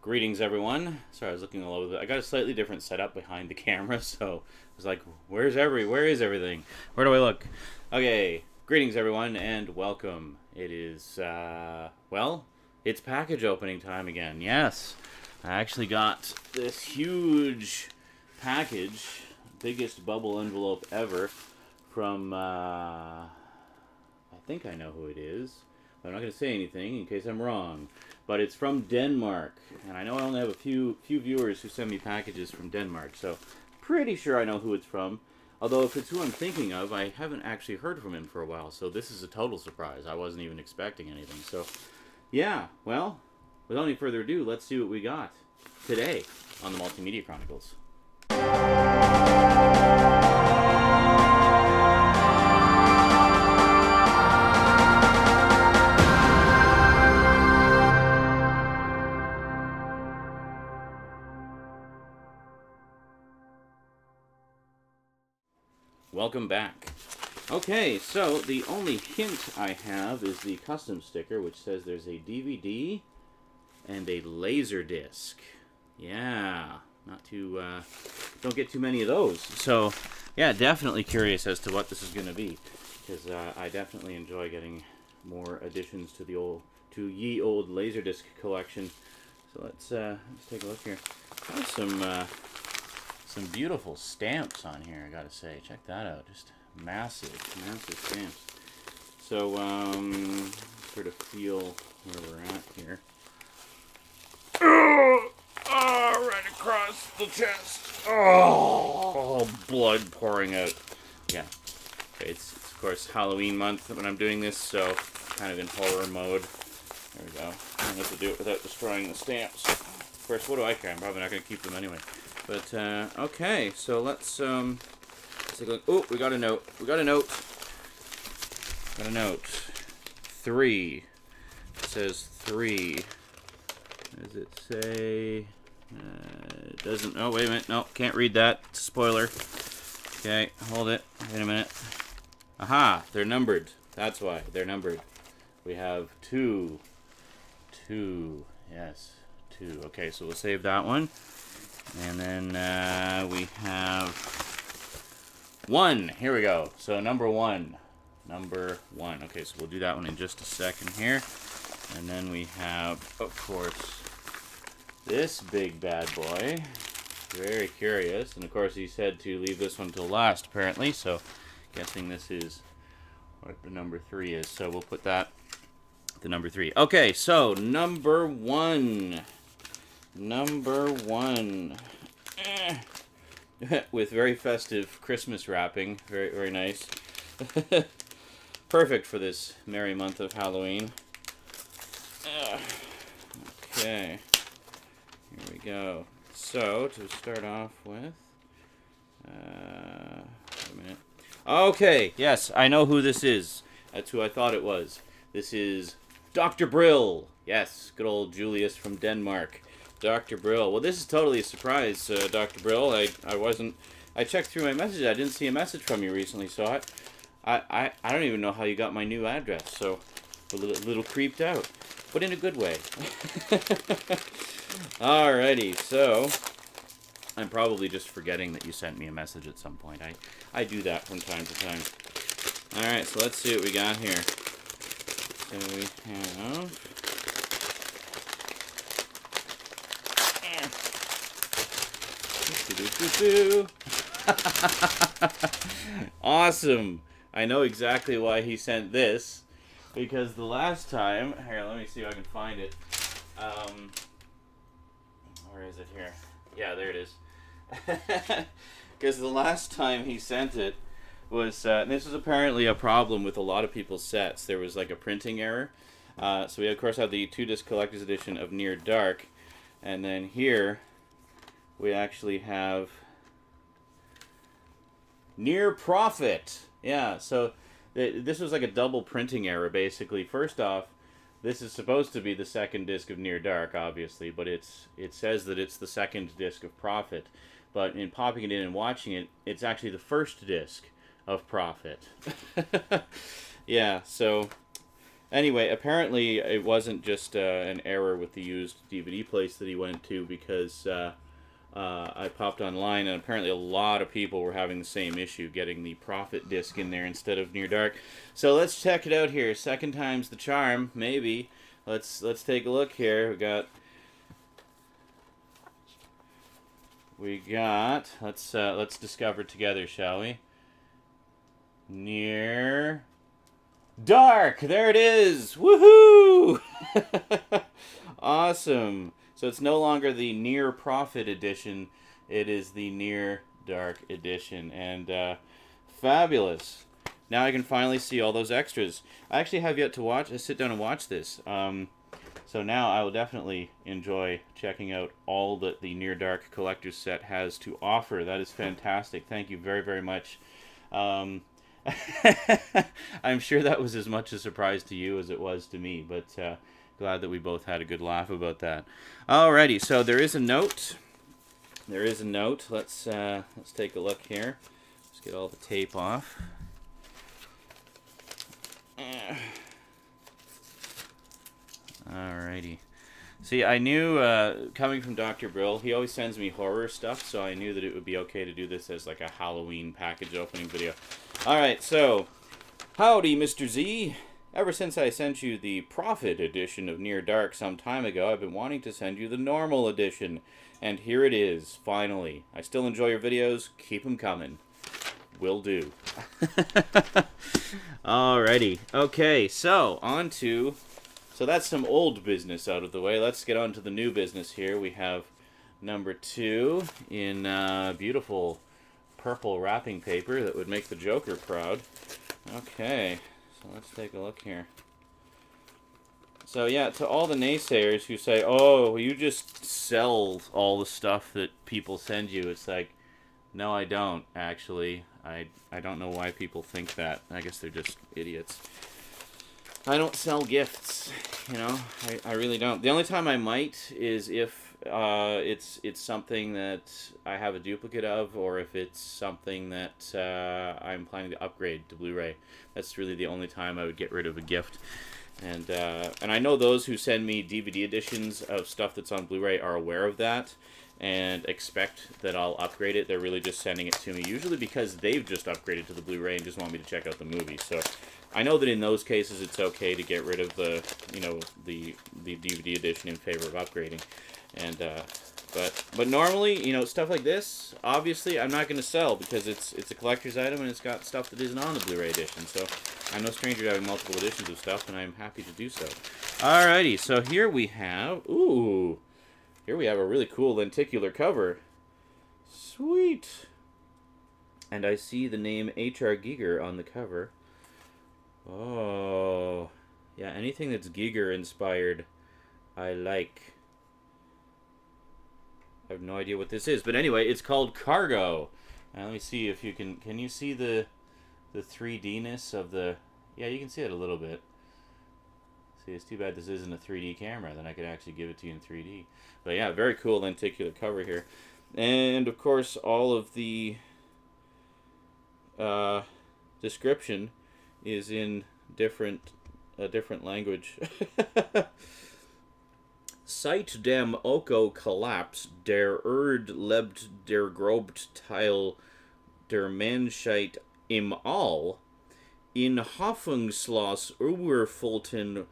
Greetings, everyone. Sorry, I was looking all over. I got a slightly different setup behind the camera, so I was like, where is everything? Where do I look? Okay, greetings, everyone, and welcome. It is, well, it's package opening time again. Yes, I actually got this huge package, biggest bubble envelope ever, from, I think I know who it is. I'm not going to say anything in case I'm wrong. But it's from Denmark, and I know I only have a few viewers who send me packages from Denmark, so pretty sure I know who it's from. Although if it's who I'm thinking of, I haven't actually heard from him for a while, so this is a total surprise. I wasn't even expecting anything. So, yeah, well, without any further ado, let's see what we got today on the Multimedia Chronicles. Welcome back. Okay, so the only hint I have is the custom sticker, which says there's a DVD and a Laserdisc. Yeah, not too, don't get too many of those. So, yeah, definitely curious as to what this is going to be, because I definitely enjoy getting more additions to the ye old Laserdisc collection. So let's take a look here. Got some beautiful stamps on here, I gotta say. Check that out. Just massive stamps. So, sort of feel where we're at here. Right across the chest. Oh, blood pouring out. Yeah. Okay, it's of course Halloween month when I'm doing this, so kind of in horror mode. There we go. I don't have to do it without destroying the stamps. Of course, what do I care? I'm probably not going to keep them anyway. But, okay, so let's take a look. Oh, we got a note. Got a note. 3. It says 3. Does it say? It doesn't. Oh, wait a minute. No, can't read that. It's a spoiler. Okay, hold it. Wait a minute. Aha, they're numbered. That's why. They're numbered. We have 2. Yes, 2. Okay, so we'll save that one. And then we have 1. Here we go. So number 1. Okay, so we'll do that one in just a second here. And then we have, of course, this big bad boy. Very curious. And of course he said to leave this one till last, apparently. So guessing this is what the number 3 is. So we'll put that at the number 3. Okay, so number 1. With very festive Christmas wrapping. Very, very nice. Perfect for this merry month of Halloween. Okay. Here we go. So, to start off with... wait a minute. Okay, yes, I know who this is. That's who I thought it was. This is DrBrille. Yes, good old Julius from Denmark. DrBrille. Well, this is totally a surprise, DrBrille. I checked through my messages. I didn't see a message from you recently, so I don't even know how you got my new address. So, a little creeped out, but in a good way. Alrighty, so I'm probably just forgetting that you sent me a message at some point. I do that from time to time. Alright, so let's see what we got here. So we have... Awesome. I know exactly why he sent this, because the last time, here, let me see if I can find it. Where is it here? Yeah, there it is. Because the last time he sent it was, this was apparently a problem with a lot of people's sets. There was like a printing error. So we of course have the 2-disc collector's edition of Near Dark, and then here we actually have Near Prophet. Yeah, so this was like a double printing error, basically. First off, this is supposed to be the 2nd disc of Near Dark, obviously, but it says that it's the 2nd disc of Prophet. But in popping it in and watching it, it's actually the 1st disc of Prophet. Yeah, so Anyway, apparently it wasn't just an error with the used DVD place that he went to, because I popped online and apparently a lot of people were having the same issue, getting the Prophet disc in there instead of Near Dark. So let's check it out here. Second time's the charm, maybe. Let's take a look here. We got. Let's discover together, shall we? Near Dark! There it is! Woohoo! Awesome. So it's no longer the Near Prophet edition. It is the Near Dark edition. And fabulous. Now I can finally see all those extras. I actually have yet to sit down and watch this. So now I will definitely enjoy checking out all that the Near Dark Collector's Set has to offer. That is fantastic. Thank you very, very much. I'm sure that was as much a surprise to you as it was to me, but glad that we both had a good laugh about that. Alrighty, so there is a note. There is a note. Let's take a look here. Let's get all the tape off. Alrighty. See, I knew, coming from DrBrille, he always sends me horror stuff, so I knew that it would be okay to do this as like a Halloween package opening video. Alright, so, howdy, Mr. Z. Ever since I sent you the Prophet edition of Near Dark some time ago, I've been wanting to send you the normal edition. And here it is, finally. I still enjoy your videos. Keep them coming. Will do. Alrighty. Okay, so, on to... So that's some old business out of the way. Let's get on to the new business here. We have number 2 in beautiful purple wrapping paper that would make the Joker proud. Okay, so let's take a look here. So yeah, to all the naysayers who say, oh, you just sell all the stuff that people send you, it's like, no, I don't, actually. I don't know why people think that. I guess they're just idiots. I don't sell gifts, you know, I really don't. The only time I might is if it's something that I have a duplicate of, or if it's something that I'm planning to upgrade to Blu-ray. That's really the only time I would get rid of a gift. And I know those who send me DVD editions of stuff that's on Blu-ray are aware of that and expect that I'll upgrade it. They're really just sending it to me, usually because they've just upgraded to the Blu-ray and just want me to check out the movie. So I know that in those cases it's okay to get rid of the, you know, the DVD edition in favor of upgrading. And but normally, you know, stuff like this, obviously I'm not going to sell because it's a collector's item and it's got stuff that isn't on the Blu-ray edition. So I'm no stranger to having multiple editions of stuff, and I'm happy to do so. Alrighty, so here we have, here we have a really cool lenticular cover. Sweet. And I see the name H.R. Giger on the cover. Oh, yeah, anything that's Giger inspired, I like. I have no idea what this is, but anyway, it's called Cargo. Now let me see if you can you see the 3D-ness of the, yeah, you can see it a little bit. See, it's too bad this isn't a 3D camera, then I could actually give it to you in 3D. But yeah, very cool lenticular cover here. And of course, all of the description is in a different language. Seit dem Oko Kollaps der Erd lebt der Grobteil der Menschheit im All in Hoffnungslos Überfüllten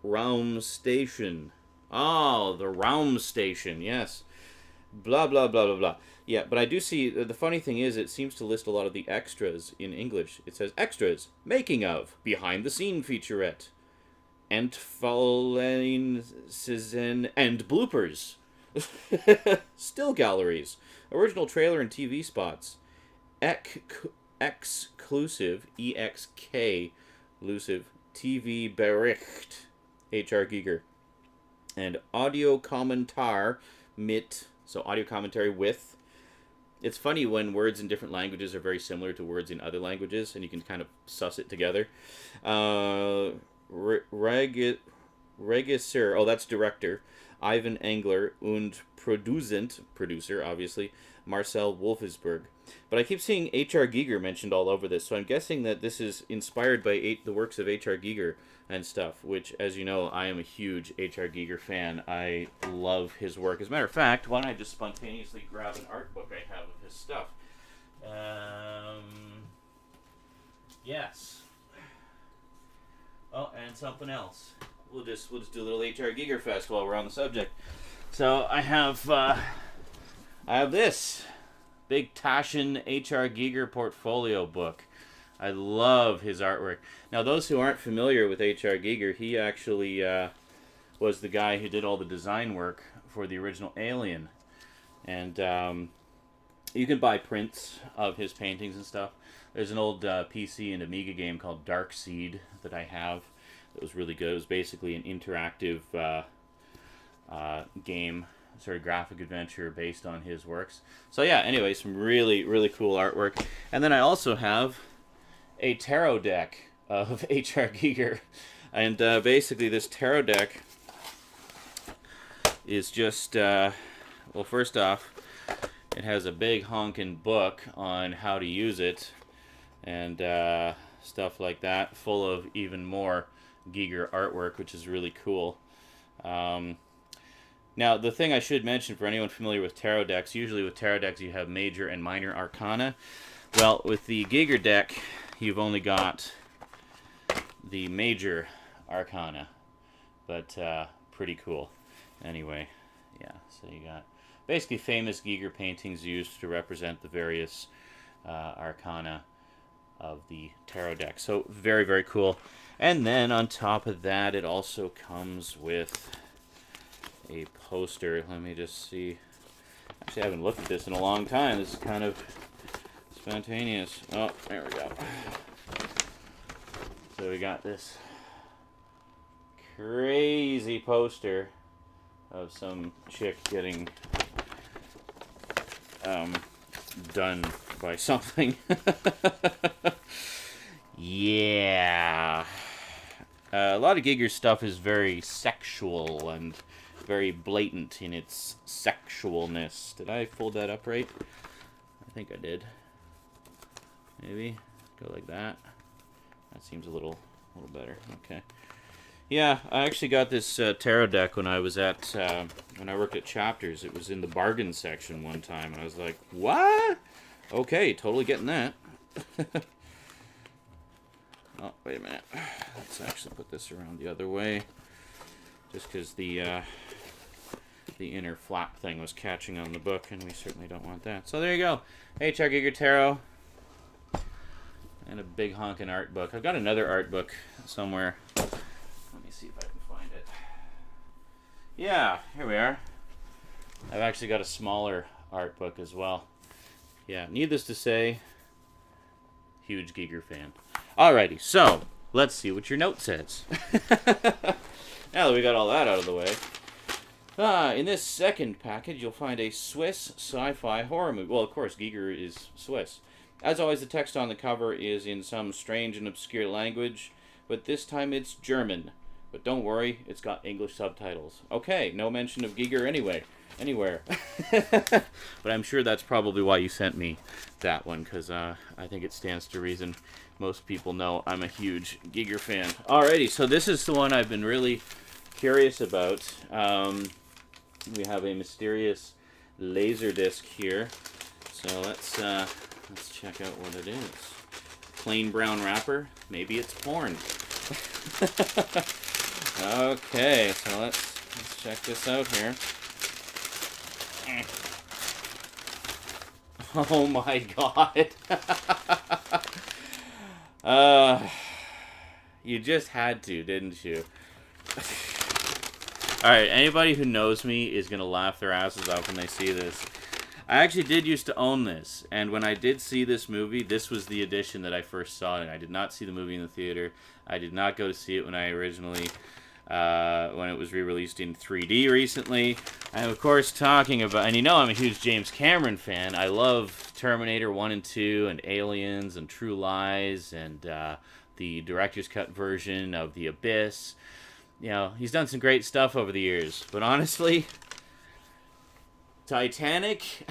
Raumstation. Oh, the Raumstation, yes. Blah, blah, blah, blah, blah. Yeah, but I do see, the funny thing is, it seems to list a lot of the extras in English. It says, extras, making of, behind the scene featurette, Entfallen season, and bloopers. Still galleries, original trailer and TV spots, exclusive, EXK-lusive, TV Bericht, H.R. Giger, and audio Kommentar mit, so audio commentary with. It's funny when words in different languages are very similar to words in other languages, and you can kind of suss it together. Regisseur, oh, that's director, Ivan Engler, und Produzent, producer, obviously, Marcel Wolfsburg. But I keep seeing H.R. Giger mentioned all over this, so I'm guessing that this is inspired by the works of H.R. Giger and stuff, which, as you know, I am a huge H.R. Giger fan. I love his work. As a matter of fact, why don't I just spontaneously grab an art book I have of his stuff? Yes. Oh, and something else. We'll just do a little H.R. Giger fest while we're on the subject. So I have this big Taschen H.R. Giger portfolio book. I love his artwork. Now, those who aren't familiar with H.R. Giger, he actually was the guy who did all the design work for the original Alien. And you can buy prints of his paintings and stuff. There's an old PC and Amiga game called Dark Seed that I have. It was really good. It was basically an interactive game, sort of graphic adventure based on his works. So yeah, anyway, some really, really cool artwork. And then I also have a tarot deck of H.R. Giger. And basically this tarot deck is just, well, first off, it has a big honkin' book on how to use it and stuff like that, full of even more Giger artwork, which is really cool. Now, the thing I should mention for anyone familiar with tarot decks, usually with tarot decks you have major and minor arcana. Well, with the Giger deck, you've only got the major arcana, but pretty cool. Anyway, yeah, so you got basically famous Giger paintings used to represent the various arcana of the tarot deck. So very, very cool. And then on top of that, it also comes with a poster. Let me just see. Actually, I haven't looked at this in a long time. This is kind of spontaneous. Oh, there we go. So we got this crazy poster of some chick getting done by something. Yeah. A lot of Giger's stuff is very sexual and very blatant in its sexualness. Did I fold that up right? I think I did. Maybe go like that. That seems a little better. Okay. Yeah, I actually got this tarot deck when I was at when I worked at Chapters. It was in the bargain section one time, and I was like, "What? Okay, totally getting that." Oh, wait a minute. Let's actually put this around the other way, just because the inner flap thing was catching on the book, and we certainly don't want that. So there you go, H.R. Giger Tarot, and a big honkin' art book. I've got another art book somewhere. Let me see if I can find it. Yeah, here we are. I've actually got a smaller art book as well. Yeah, needless to say, huge Giger fan. Alrighty, so let's see what your note says. Now that we got all that out of the way. In this second package, you'll find a Swiss sci-fi horror movie. Well, of course, Giger is Swiss. As always, the text on the cover is in some strange and obscure language, but this time it's German. But don't worry, it's got English subtitles. Okay, no mention of Giger anywhere. But I'm sure that's probably why you sent me that one, because I think it stands to reason most people know I'm a huge Giger fan. Alrighty, so this is the one I've been really curious about. We have a mysterious Laserdisc here. So let's check out what it is. Plain brown wrapper. Maybe it's porn. Okay, so let's check this out here. Oh my god. You just had to, didn't you? Alright, anybody who knows me is going to laugh their asses off when they see this. I actually did used to own this, and when I did see this movie, this was the edition that I first saw it in. I did not see the movie in the theater. I did not go to see it when I originally, when it was re-released in 3D recently. I'm, of course, talking about, and you know I'm a huge James Cameron fan. I love Terminator 1 and 2, and Aliens, and True Lies, and the director's cut version of The Abyss. You know, he's done some great stuff over the years, but honestly, Titanic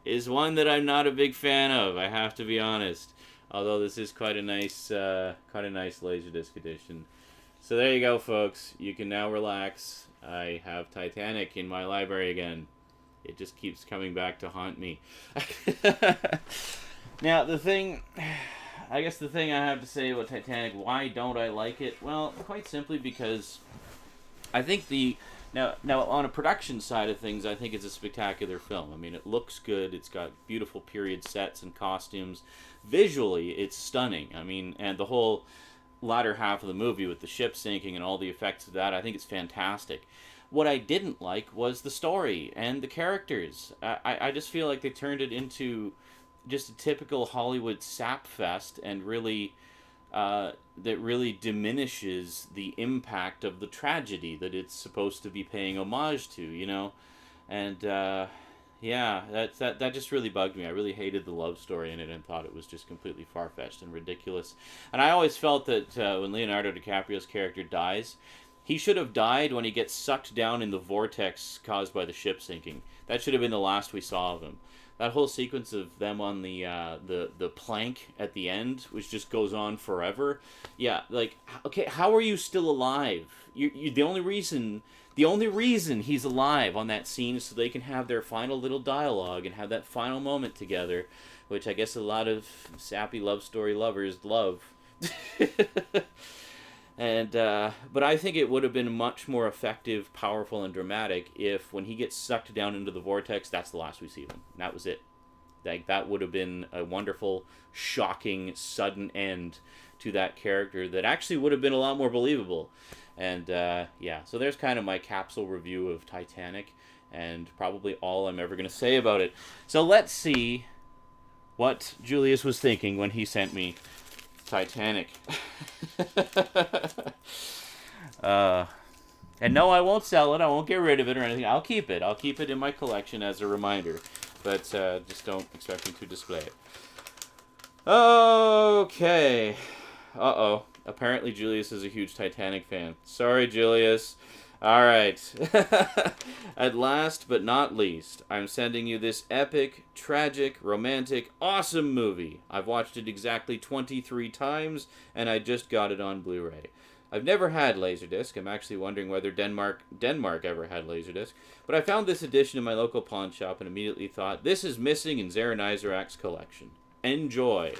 is one that I'm not a big fan of. I have to be honest. Although this is quite a nice Laserdisc edition. So there you go, folks. You can now relax. I have Titanic in my library again. It just keeps coming back to haunt me. Now, I guess the thing I have to say about Titanic, why don't I like it? Well, quite simply because I think now on a production side of things, I think it's a spectacular film. I mean, it looks good. It's got beautiful period sets and costumes. Visually, it's stunning. I mean, and the whole latter half of the movie with the ship sinking and all the effects of that, I think it's fantastic. What I didn't like was the story and the characters. I just feel like they turned it into just a typical Hollywood sap fest, and really that really diminishes the impact of the tragedy that it's supposed to be paying homage to, you know. And yeah, that just really bugged me. I really hated the love story in it and thought it was just completely far-fetched and ridiculous. And I always felt that when Leonardo DiCaprio's character dies, he should have died when he gets sucked down in the vortex caused by the ship sinking. That should have been the last we saw of him. That whole sequence of them on the plank at the end, which just goes on forever. Yeah, like, okay, how are you still alive? The only reason he's alive on that scene is so they can have their final little dialogue and have that final moment together, which I guess a lot of sappy love story lovers love. And but I think it would have been much more effective, powerful, and dramatic if when he gets sucked down into the vortex, that's the last we see of him. And that was it. Like, that would have been a wonderful, shocking, sudden end to that character that actually would have been a lot more believable. And yeah, so there's kind of my capsule review of Titanic, and probably all I'm ever going to say about it. So let's see what Julius was thinking when he sent me Titanic. And no, I won't sell it. I won't get rid of it or anything. I'll keep it. I'll keep it in my collection as a reminder. But just don't expect me to display it. Okay. Uh-oh. Apparently Julius is a huge Titanic fan. Sorry, Julius. Alright. At last but not least, I'm sending you this epic, tragic, romantic, awesome movie. I've watched it exactly 23 times, and I just got it on Blu-ray. I've never had Laserdisc. I'm actually wondering whether Denmark ever had Laserdisc. But I found this edition in my local pawn shop and immediately thought, this is missing in Zara Nizarak's collection. Enjoy.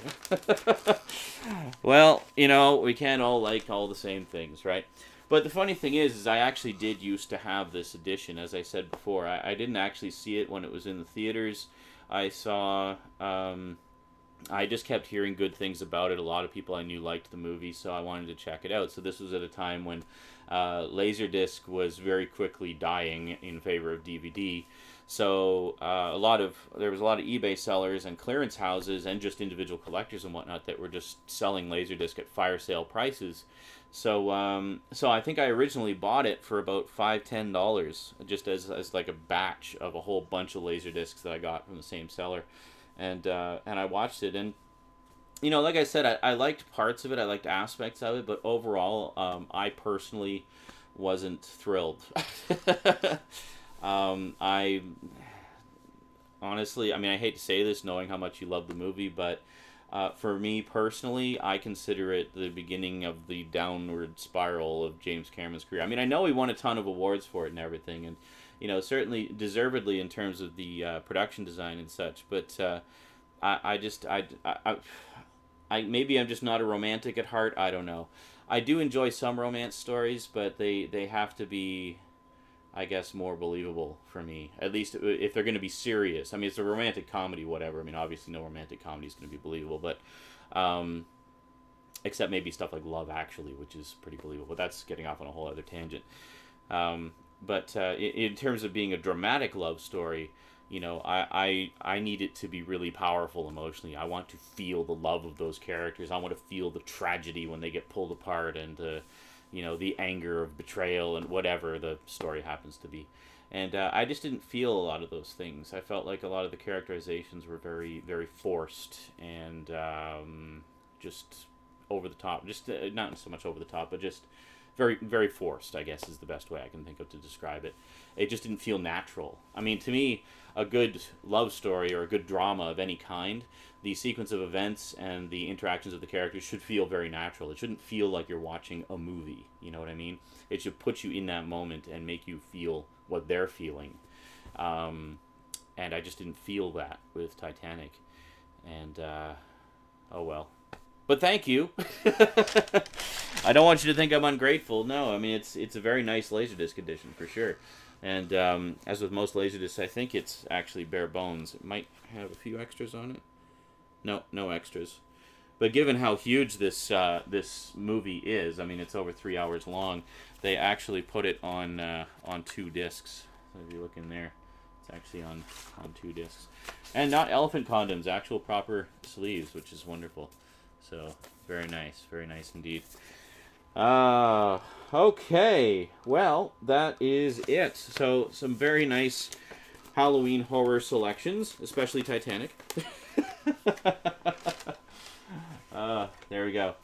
Well, you know, we can't all like all the same things, right? But the funny thing is I actually did used to have this edition, as I said before. I didn't actually see it when it was in the theaters. I saw, I just kept hearing good things about it. A lot of people I knew liked the movie, so I wanted to check it out. So this was at a time when Laserdisc was very quickly dying in favor of DVD. So there was a lot of eBay sellers and clearance houses and just individual collectors and whatnot that were just selling Laserdisc at fire sale prices. So so I think I originally bought it for about $5-10, just as like a batch of a whole bunch of Laserdiscs that I got from the same seller, and I watched it, and you know, like I said, I liked parts of it, I liked aspects of it, but overall, I personally wasn't thrilled. I honestly, I mean, I hate to say this, knowing how much you love the movie, but for me personally, I consider it the beginning of the downward spiral of James Cameron's career. I mean, I know he won a ton of awards for it and everything, and you know, certainly deservedly in terms of the production design and such. But maybe I'm just not a romantic at heart. I don't know. I do enjoy some romance stories, but they have to be, I guess, more believable for me. At least if they're going to be serious. I mean, it's a romantic comedy, whatever. I mean, obviously no romantic comedy is going to be believable, but except maybe stuff like Love Actually, which is pretty believable. But that's getting off on a whole other tangent. But in terms of being a dramatic love story, you know, I need it to be really powerful emotionally. I want to feel the love of those characters. I want to feel the tragedy when they get pulled apart, and you know, the anger of betrayal and whatever the story happens to be. And I just didn't feel a lot of those things. I felt like a lot of the characterizations were very, very forced and just over the top. Just not so much over the top, but just very, very forced, I guess is the best way I can think of to describe it. It just didn't feel natural. I mean, to me, a good love story or a good drama of any kind, the sequence of events and the interactions of the characters should feel very natural. It shouldn't feel like you're watching a movie, you know what I mean? It should put you in that moment and make you feel what they're feeling. And I just didn't feel that with Titanic. And, oh well. But thank you. I don't want you to think I'm ungrateful. No, I mean, it's a very nice Laserdisc edition, for sure. And as with most Laserdiscs, I think it's actually bare bones. It might have a few extras on it. No, no extras. But given how huge this this movie is, I mean, it's over 3 hours long, they actually put it on 2 discs. So if you look in there, it's actually on 2 discs. And not elephant condoms, actual proper sleeves, which is wonderful. So, very nice indeed. Okay, well, that is it. So, some very nice Halloween horror selections, especially Titanic. There we go.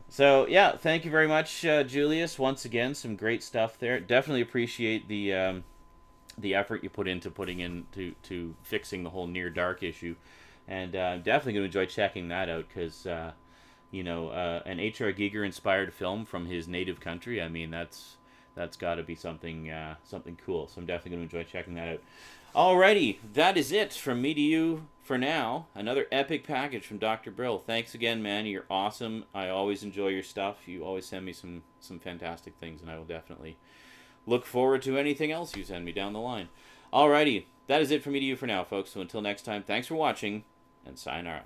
So, yeah, thank you very much, Julius. Once again, some great stuff there. Definitely appreciate the effort you put into to fixing the whole Near Dark issue. And I'm definitely going to enjoy checking that out because, you know, an H.R. Giger-inspired film from his native country, I mean, that's got to be something something cool. So I'm definitely going to enjoy checking that out. Alrighty, that is it from me to you for now. Another epic package from DrBrille. Thanks again, man. You're awesome. I always enjoy your stuff. You always send me some fantastic things, and I will definitely look forward to anything else you send me down the line. Alrighty, that is it from me to you for now, folks. So until next time, thanks for watching, and sayonara.